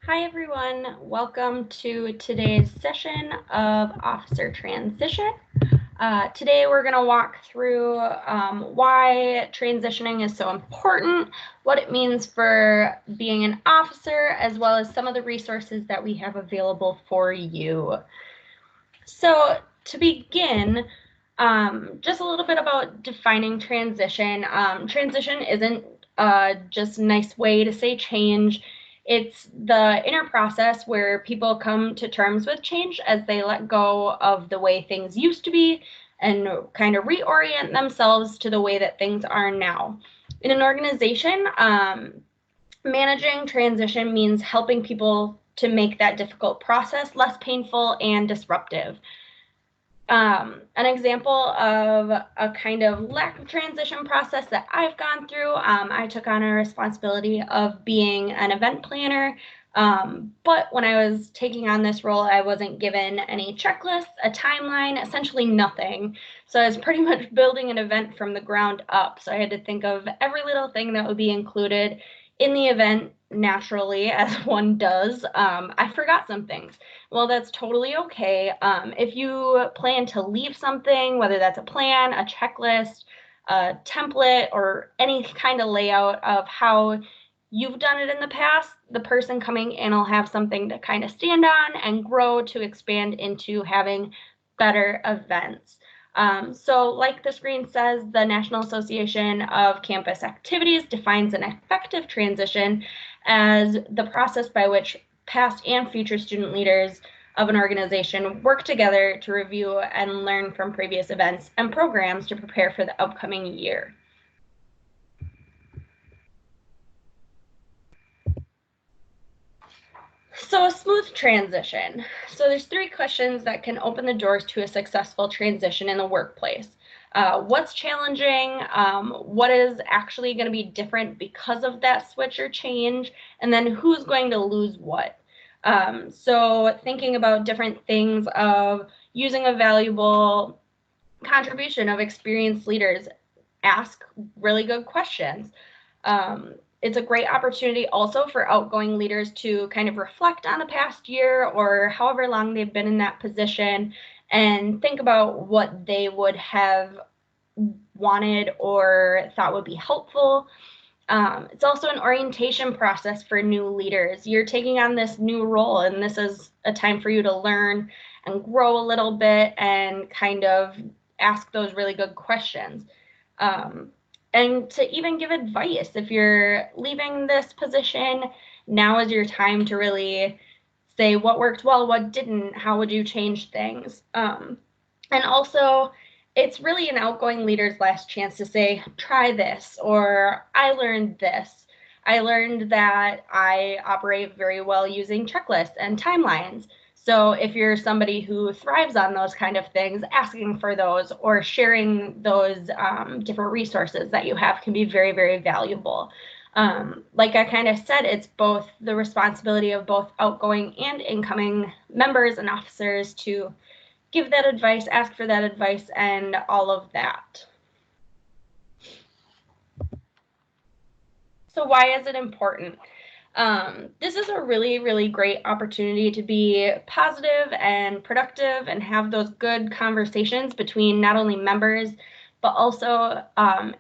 Hi everyone, welcome to today's session of Officer Transition. Today we're going to walk through why transitioning is so important, what it means for being an officer, as well as some of the resources that we have available for you. So to begin, just a little bit about defining transition. Transition isn't just a nice way to say change. It's the inner process where people come to terms with change as they let go of the way things used to be and kind of reorient themselves to the way that things are now. In an organization, managing transition means helping people to make that difficult process less painful and disruptive. An example of a kind of lack of transition process that I've gone through, I took on a responsibility of being an event planner, but when I was taking on this role, I wasn't given any checklists, a timeline, essentially nothing. So I was pretty much building an event from the ground up. So I had to think of every little thing that would be included in the event naturally, as one does. I forgot some things. Well, that's totally okay. If you plan to leave something, whether that's a plan, a checklist, a template, or any kind of layout of how you've done it in the past, the person coming in will have something to kind of stand on and grow to expand into having better events. So like the screen says, the National Association of Campus Activities defines an effective transition as the process by which past and future student leaders of an organization work together to review and learn from previous events and programs to prepare for the upcoming year. So a smooth transition. So there's 3 questions that can open the doors to a successful transition in the workplace. What's challenging? What is actually going to be different because of that switch or change? And then who's going to lose what? So thinking about different things of using a valuable contribution of experienced leaders, ask really good questions. It's a great opportunity also for outgoing leaders to kind of reflect on the past year or however long they've been in that position and think about what they would have wanted or thought would be helpful. It's also an orientation process for new leaders. You're taking on this new role, and this is a time for you to learn and grow a little bit and kind of ask those really good questions. And to even give advice. If you're leaving this position, now is your time to really say what worked well, what didn't, how would you change things. And also, it's really an outgoing leader's last chance to say, try this, or I learned this. I learned that I operate very well using checklists and timelines. So if you're somebody who thrives on those kind of things, asking for those or sharing those different resources that you have can be very, very valuable. Like I kind of said, it's both the responsibility of both outgoing and incoming members and officers to give that advice, ask for that advice, and all of that. So why is it important? This is a really, really great opportunity to be positive and productive and have those good conversations between not only members, but also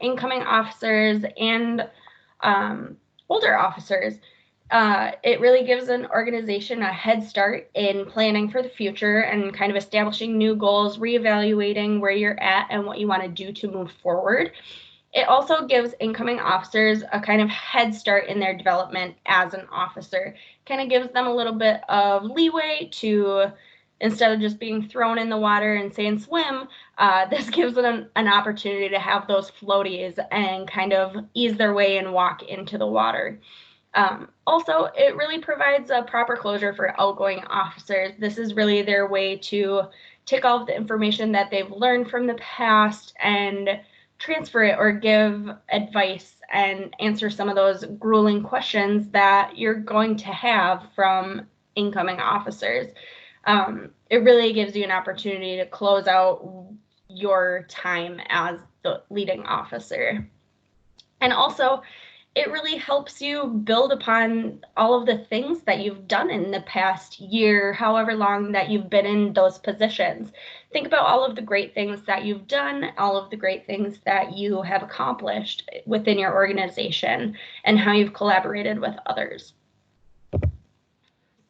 incoming officers and older officers. It really gives an organization a head start in planning for the future and kind of establishing new goals, reevaluating where you're at and what you want to do to move forward. It also gives incoming officers a kind of head start in their development as an officer. Kind of gives them a little bit of leeway to, instead of just being thrown in the water and saying swim, this gives them an opportunity to have those floaties and kind of ease their way and walk into the water. Also, it really provides a proper closure for outgoing officers. This is really their way to take all of the information that they've learned from the past and transfer it or give advice and answer some of those grueling questions that you're going to have from incoming officers. It really gives you an opportunity to close out your time as the leading officer. And also, it really helps you build upon all of the things that you've done in the past year, however long that you've been in those positions. Think about all of the great things that you've done, all of the great things that you have accomplished within your organization, and how you've collaborated with others.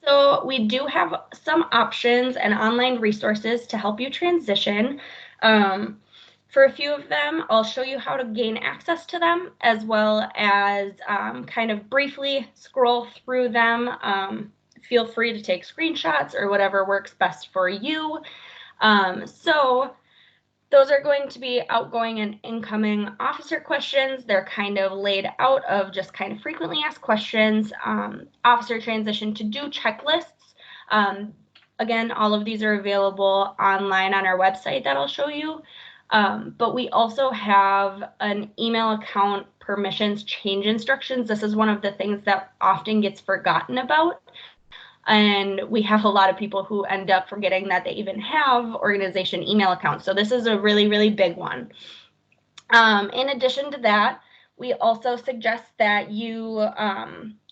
So we do have some options and online resources to help you transition. For a few of them, I'll show you how to gain access to them, as well as kind of briefly scroll through them. Feel free to take screenshots or whatever works best for you. So those are going to be outgoing and incoming officer questions. They're kind of laid out of just kind of frequently asked questions, officer transition to do checklists. Again, all of these are available online on our website that I'll show you. But we also have an email account permissions change instructions. This is one of the things that often gets forgotten about. And we have a lot of people who end up forgetting that they even have organization email accounts. So this is a really, really big one. In addition to that, we also suggest that you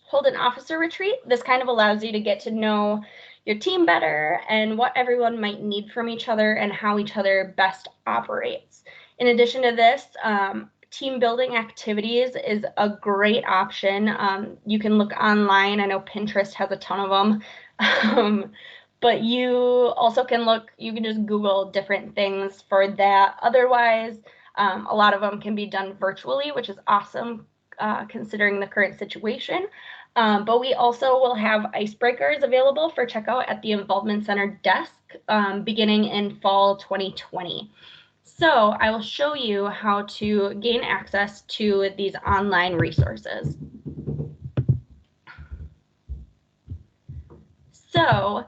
hold an officer retreat. This kind of allows you to get to know your team better and what everyone might need from each other and how each other best operates. In addition to this, team building activities is a great option. You can look online. I know Pinterest has a ton of them. But you also can look, you can just Google different things for that. Otherwise, a lot of them can be done virtually, which is awesome considering the current situation. But we also will have icebreakers available for checkout at the Involvement Center desk beginning in fall 2020. So I will show you how to gain access to these online resources. So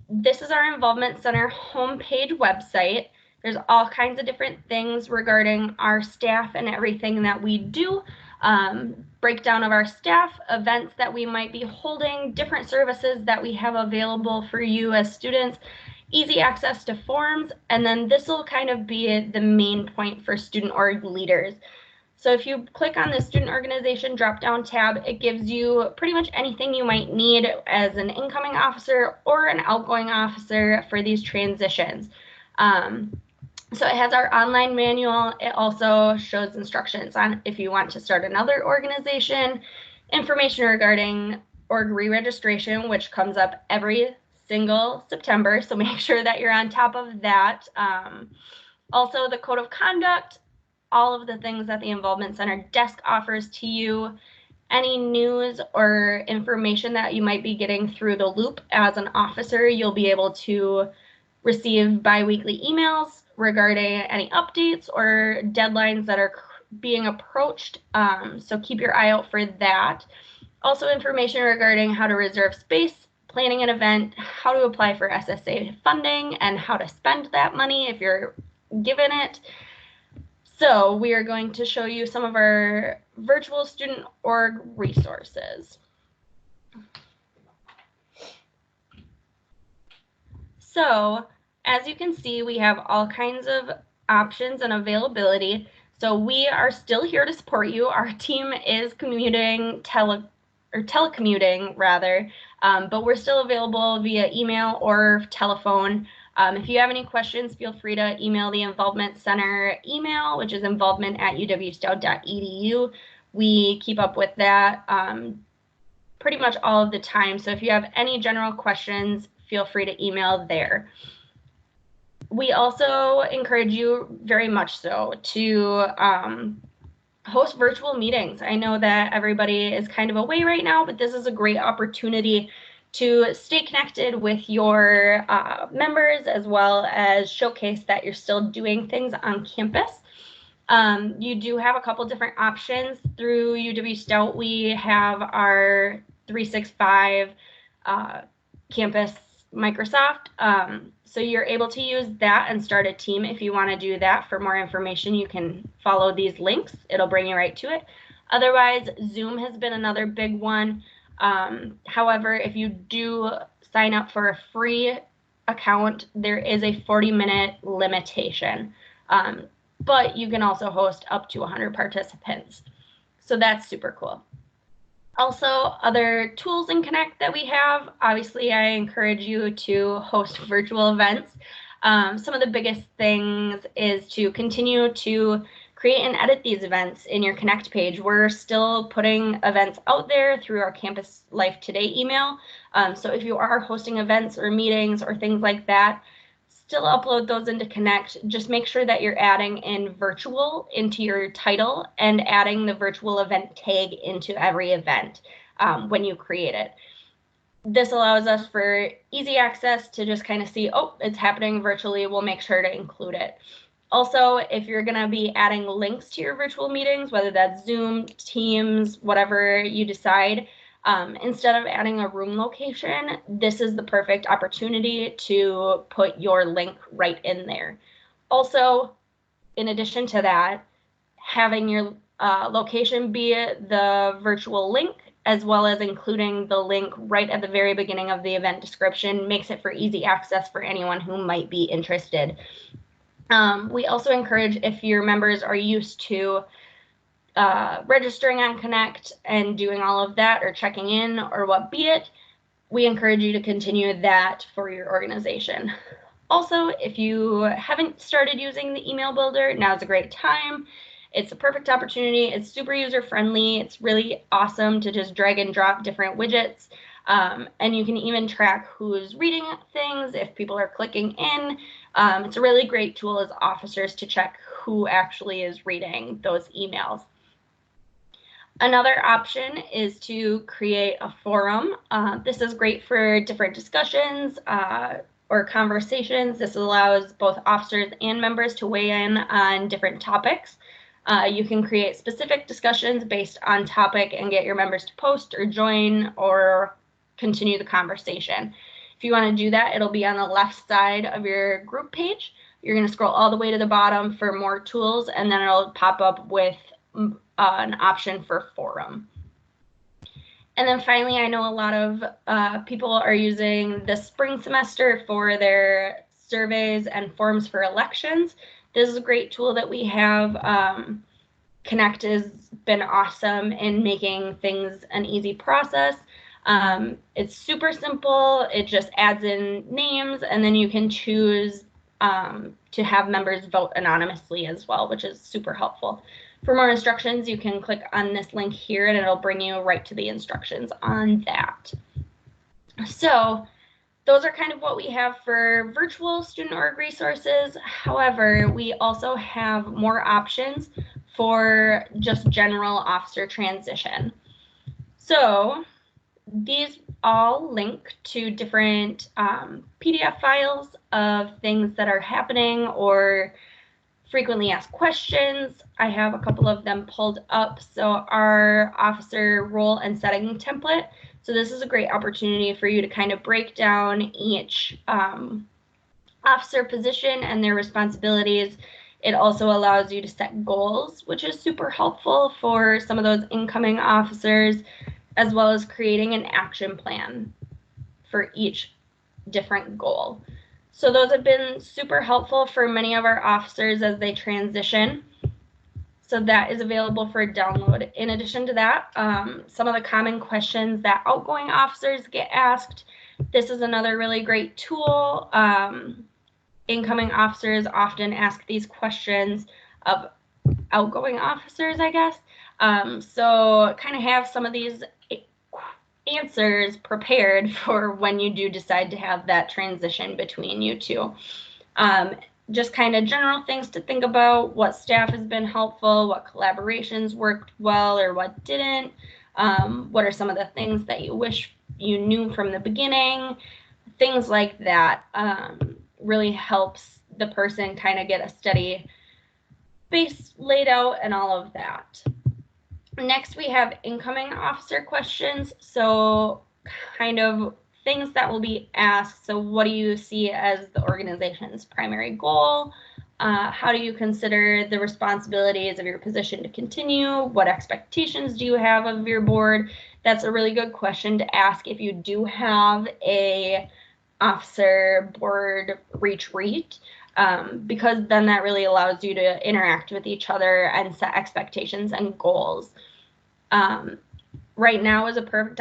this is our Involvement Center homepage website. There's all kinds of different things regarding our staff and everything that we do. Breakdown of our staff, events that we might be holding, different services that we have available for you as students, easy access to forms, and then this will kind of be the main point for student org leaders. So if you click on the student organization drop-down tab, it gives you pretty much anything you might need as an incoming officer or an outgoing officer for these transitions. So it has our online manual. It also shows instructions on if you want to start another organization, information regarding org re-registration, which comes up every single September. So make sure that you're on top of that. Also the code of conduct, all of the things that the Involvement Center desk offers to you, any news or information that you might be getting through the loop as an officer, you'll be able to receive bi-weekly emails regarding any updates or deadlines that are being approached. So keep your eye out for that. Also information regarding how to reserve space, planning an event, how to apply for SSA funding, and how to spend that money if you're given it. So we are going to show you some of our virtual student org resources. So as you can see, we have all kinds of options and availability. So we are still here to support you. Our team is telecommuting rather, but we're still available via email or telephone. If you have any questions, feel free to email the Involvement Center email, which is involvement@uwstout.edu. We keep up with that pretty much all of the time. So if you have any general questions, feel free to email there. We also encourage you very much so to host virtual meetings. I know that everybody is kind of away right now, but this is a great opportunity to stay connected with your members, as well as showcase that you're still doing things on campus. You do have a couple different options through UW-Stout. We have our 365 campus Microsoft. So you're able to use that and start a team if you want to do that. For more information, you can follow these links. It'll bring you right to it. Otherwise, Zoom has been another big one. However, if you do sign up for a free account, there is a 40-minute limitation. But you can also host up to 100 participants. So that's super cool. Also, other tools in Connect that we have, obviously I encourage you to host virtual events. Some of the biggest things is to continue to create and edit these events in your Connect page. We're still putting events out there through our Campus Life Today email. So if you are hosting events or meetings or things like that, still upload those into Connect. Just make sure that you're adding in virtual into your title and adding the virtual event tag into every event when you create it. This allows us for easy access to just kind of see, oh, it's happening virtually. We'll make sure to include it. Also, if you're going to be adding links to your virtual meetings, whether that's Zoom, Teams, whatever you decide, instead of adding a room location, this is the perfect opportunity to put your link right in there. Also, in addition to that, having your location be the virtual link, as well as including the link right at the very beginning of the event description, makes it for easy access for anyone who might be interested. We also encourage, if your members are used to registering on Connect and doing all of that, or checking in, or what be it, we encourage you to continue that for your organization. Also, if you haven't started using the email builder, now's a great time. It's a perfect opportunity. It's super user-friendly. It's really awesome to just drag and drop different widgets. And you can even track who's reading things, if people are clicking in. It's a really great tool as officers to check who actually is reading those emails. Another option is to create a forum. This is great for different discussions or conversations. This allows both officers and members to weigh in on different topics. You can create specific discussions based on topic and get your members to post or join or continue the conversation. If you want to do that, it'll be on the left side of your group page. You're going to scroll all the way to the bottom for more tools, and then it'll pop up with an option for forum. And then finally, I know a lot of people are using the spring semester for their surveys and forms for elections. This is a great tool that we have. Connect has been awesome in making things an easy process. It's super simple. It just adds in names, and then you can choose to have members vote anonymously as well, which is super helpful. For more instructions, you can click on this link here and it'll bring you right to the instructions on that. So those are kind of what we have for virtual student org resources. However, we also have more options for just general officer transition. So these all link to different PDF files of things that are happening or frequently asked questions. I have a couple of them pulled up. So our officer role and setting template. So this is a great opportunity for you to kind of break down each officer position and their responsibilities. It also allows you to set goals, which is super helpful for some of those incoming officers, as well as creating an action plan for each different goal. So those have been super helpful for many of our officers as they transition. So that is available for download. In addition to that, some of the common questions that outgoing officers get asked. This is another really great tool. Incoming officers often ask these questions of outgoing officers, I guess. So kind of have some of these answers prepared for when you do decide to have that transition between you two. Just kind of general things to think about, what staff has been helpful, what collaborations worked well or what didn't, what are some of the things that you wish you knew from the beginning, things like that. Really helps the person kind of get a steady base laid out and all of that. Next, we have incoming officer questions. So kind of things that will be asked. So what do you see as the organization's primary goal? How do you consider the responsibilities of your position to continue? What expectations do you have of your board? That's a really good question to ask if you do have a officer board retreat, because then that really allows you to interact with each other and set expectations and goals. Right now is a perfect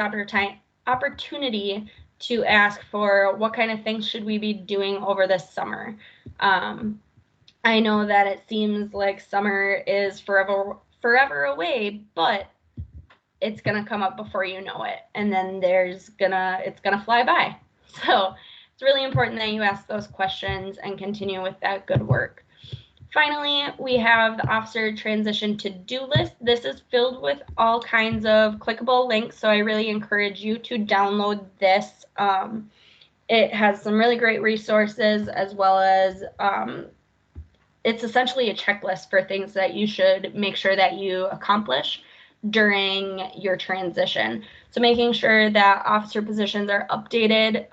opportunity to ask for what kind of things should we be doing over this summer. I know that it seems like summer is forever away, but it's gonna come up before you know it, and then it's gonna fly by. So it's really important that you ask those questions and continue with that good work. Finally, we have the officer transition to-do list. This is filled with all kinds of clickable links, so I really encourage you to download this. It has some really great resources, as well as it's essentially a checklist for things that you should make sure that you accomplish during your transition. So making sure that officer positions are updated.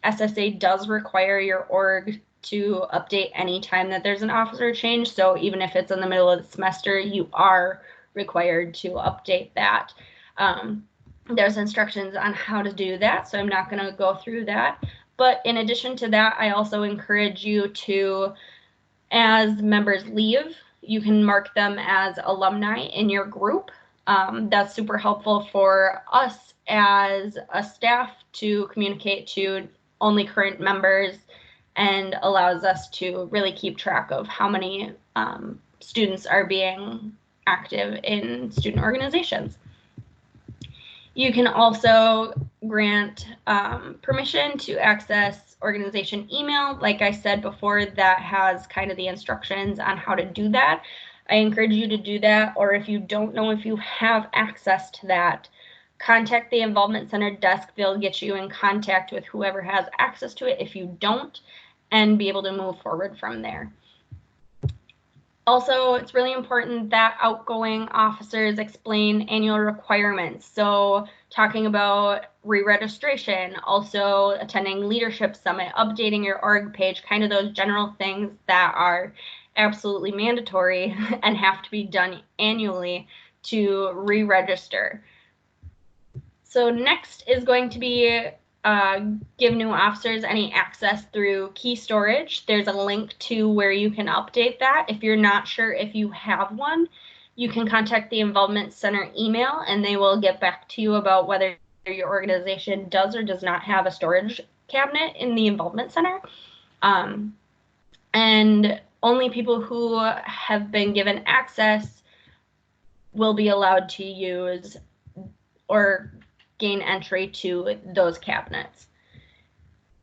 SSA does require your org to update anytime that there's an officer change. So even if it's in the middle of the semester, you are required to update that. There's instructions on how to do that, so I'm not going to go through that. But in addition to that, I also encourage you to, as members leave, you can mark them as alumni in your group. That's super helpful for us as a staff to communicate to only current members, and allows us to really keep track of how many students are being active in student organizations. You can also grant permission to access organization email. Like I said before, that has kind of the instructions on how to do that. I encourage you to do that, or if you don't know if you have access to that, contact the Involvement Center desk. They'll get you in contact with whoever has access to it if you don't, and be able to move forward from there. Also, it's really important that outgoing officers explain annual requirements. So talking about re-registration, also attending Leadership Summit, updating your org page, kind of those general things that are absolutely mandatory and have to be done annually to re-register. So next is going to be give new officers any access through key storage. There's a link to where you can update that. If you're not sure if you have one, you can contact the Involvement Center email, and they will get back to you about whether your organization does or does not have a storage cabinet in the Involvement Center. And only people who have been given access will be allowed to use or gain entry to those cabinets.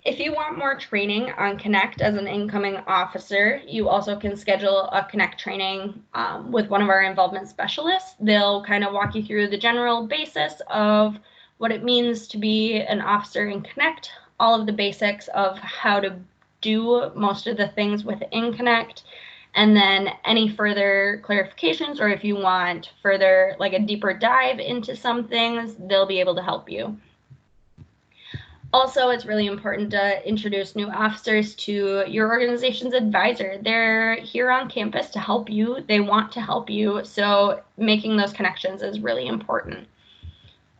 If you want more training on Connect as an incoming officer, you also can schedule a Connect training with one of our involvement specialists. They'll kind of walk you through the general basis of what it means to be an officer in Connect, all of the basics of how to do most of the things within Connect, and then any further clarifications, or if you want further, like a deeper dive into some things, they'll be able to help you. Also, it's really important to introduce new officers to your organization's advisor. They're here on campus to help you. They want to help you, so making those connections is really important.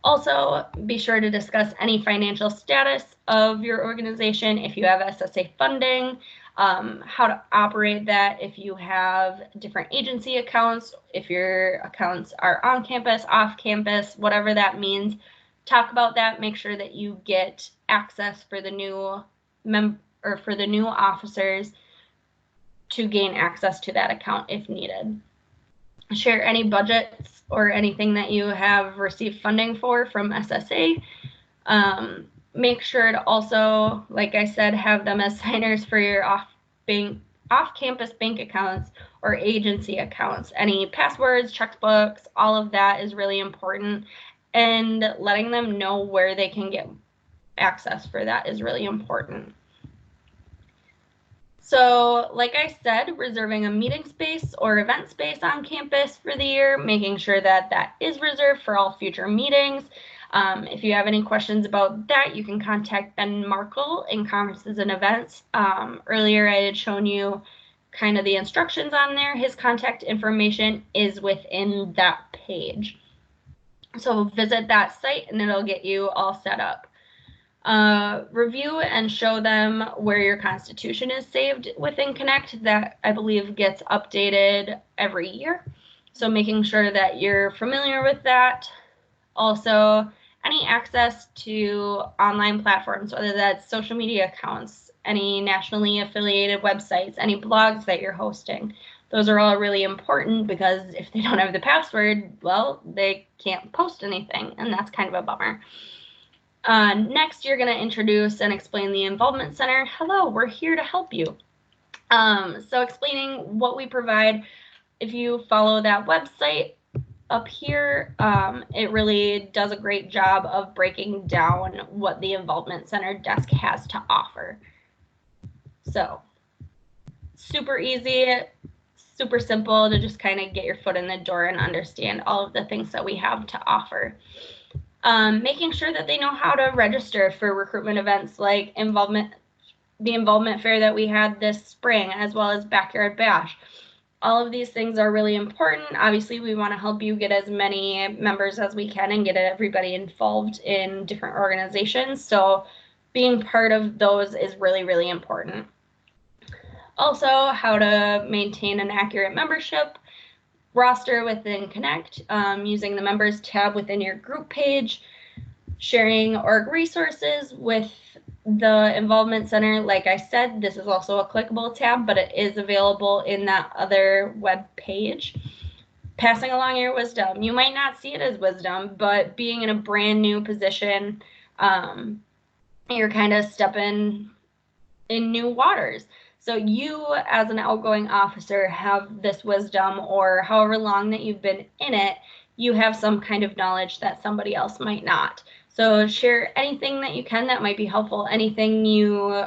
Also, be sure to discuss any financial status of your organization, if you have SSA funding, how to operate that, if you have different agency accounts, if your accounts are on campus, off campus, whatever that means. Talk about that. Make sure that you get access for the new officers to gain access to that account if needed. Share any budgets or anything that you have received funding for from SSA. Make sure to also, like I said, have them as signers for your off-campus bank accounts or agency accounts. Any passwords, checkbooks, all of that is really important, and letting them know where they can get access for that is really important. So, like I said, reserving a meeting space or event space on campus for the year, making sure that that is reserved for all future meetings. If you have any questions about that, you can contact Ben Markle in Conferences and Events. Earlier, I had shown you kind of the instructions on there. His contact information is within that page. So visit that site and it'll get you all set up. Review and show them where your Constitution is saved within Connect. That, I believe, gets updated every year. So making sure that you're familiar with that. Also, any access to online platforms, whether that's social media accounts, any nationally affiliated websites, any blogs that you're hosting. Those are all really important because if they don't have the password, well, they can't post anything, and that's kind of a bummer. Next, you're going to introduce and explain the Involvement Center. Hello, we're here to help you. So explaining what we provide. If you follow that website up here, it really does a great job of breaking down what the Involvement Center desk has to offer. So super easy, super simple to just kind of get your foot in the door and understand all of the things that we have to offer. Making sure that they know how to register for recruitment events like the Involvement Fair that we had this spring, as well as Backyard Bash. All of these things are really important. Obviously, we want to help you get as many members as we can and get everybody involved in different organizations. So being part of those is really, really important. Also, how to maintain an accurate membership roster within Connect, using the members tab within your group page, sharing org resources with the Involvement Center. Like I said, this is also a clickable tab, but it is available in that other web page. Passing along your wisdom. You might not see it as wisdom, but being in a brand new position, you're kind of stepping in new waters. So you, as an outgoing officer, have this wisdom, or however long that you've been in it, you have some kind of knowledge that somebody else might not. So share anything that you can that might be helpful, anything you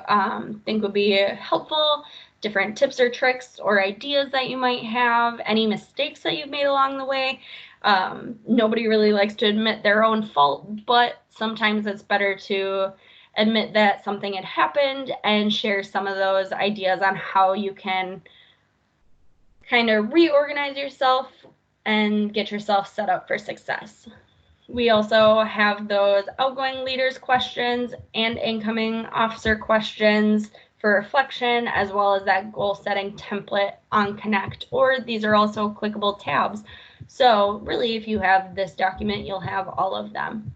think would be helpful, different tips or tricks or ideas that you might have, any mistakes that you've made along the way. Nobody really likes to admit their own fault, but sometimes it's better to admit that something had happened and share some of those ideas on how you can kind of reorganize yourself and get yourself set up for success. We also have those outgoing leaders questions and incoming officer questions for reflection, as well as that goal setting template on Connect, or these are also clickable tabs. So really, if you have this document, you'll have all of them.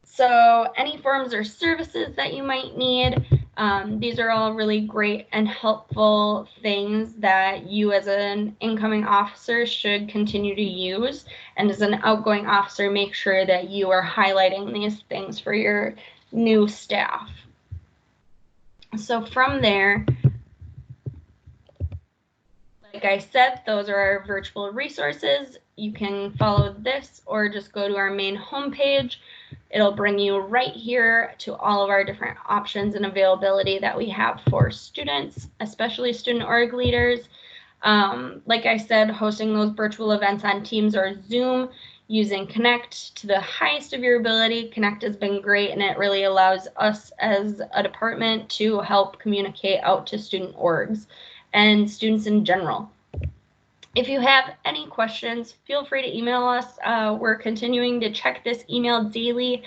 So any forms or services that you might need, these are all really great and helpful things that you as an incoming officer should continue to use. And as an outgoing officer, make sure that you are highlighting these things for your new staff. So from there, like I said, those are our virtual resources. You can follow this or just go to our main homepage. It'll bring you right here to all of our different options and availability that we have for students, especially student org leaders. Like I said, hosting those virtual events on Teams or Zoom, using Connect to the highest of your ability. Connect has been great, and it really allows us as a department to help communicate out to student orgs and students in general. If you have any questions, feel free to email us. We're continuing to check this email daily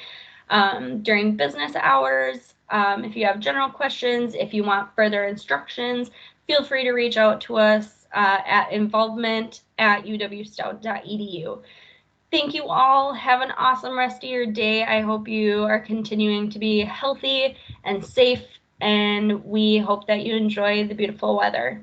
during business hours. If you have general questions, if you want further instructions, feel free to reach out to us at involvement@uwstout.edu. Thank you all. Have an awesome rest of your day. I hope you are continuing to be healthy and safe, and we hope that you enjoy the beautiful weather.